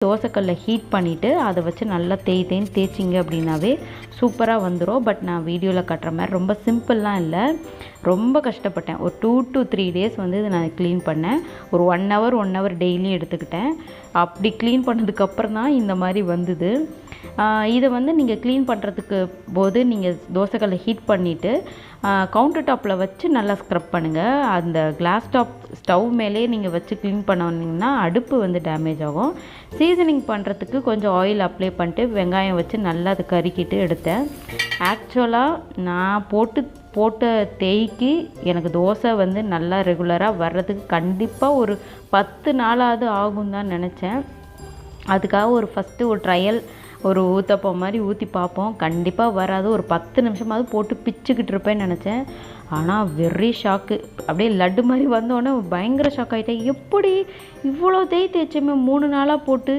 தோசைக்கல்லை heat பண்ணிவிட்டு அதை வச்சு நல்லா தேய்ன்னு தேய்ச்சிங்க அப்படின்னாவே சூப்பராக வந்துடும். பட் நான் வீடியோவில் காட்டுற மாதிரி ரொம்ப சிம்பிள்லாம் இல்லை, ரொம்ப கஷ்டப்பட்டேன். ஒரு 2 to 3 days வந்து இதை நான் க்ளீன் பண்ணேன். ஒரு 1 hour டெய்லியும் எடுத்துக்கிட்டேன். அப்படி க்ளீன் பண்ணதுக்கப்புறம் தான் இந்த மாதிரி வந்தது. இதை வந்து நீங்கள் க்ளீன் பண்ணுறதுக்கு போது நீங்கள் தோசைக்கல்லை ஹீட் பண்ணிவிட்டு கவுண்டர் டாப்பில் வச்சு நல்லா ஸ்க்ரப் பண்ணுங்கள். அந்த கிளாஸ் டாப் ஸ்டவ் மேலே நீங்கள் வச்சு க்ளீன் பண்ணிங்கன்னா அடுப்பு வந்து டேமேஜ் ஆகும். சீசனிங் பண்ணுறதுக்கு கொஞ்சம் ஆயில் அப்ளை பண்ணிட்டு வெங்காயம் வச்சு நல்லா அதை கறிக்கிட்டு எடுத்தேன். ஆக்சுவலாக நான் போட்ட தேய்க்கு எனக்கு தோசை வந்து நல்லா ரெகுலராக வர்றதுக்கு கண்டிப்பாக ஒரு 10 நாளாவது ஆகும் தான் நினச்சேன். அதுக்காக ஃபஸ்ட்டு ஒரு ட்ரையல் ஒரு ஊத்தப்பம் மாதிரி ஊற்றி பார்ப்போம், கண்டிப்பாக வராது. ஒரு 10 நிமிஷமாவது போட்டு பிச்சுக்கிட்டு இருப்பேன்னு நினச்சேன். ஆனால் வெரி ஷாக்கு. அப்படியே லட்டு மாதிரி வந்தோடனே பயங்கர ஷாக் ஆகிட்டேன். எப்படி இவ்வளோ தேய்ச்சோமே 3 நாளாக போட்டு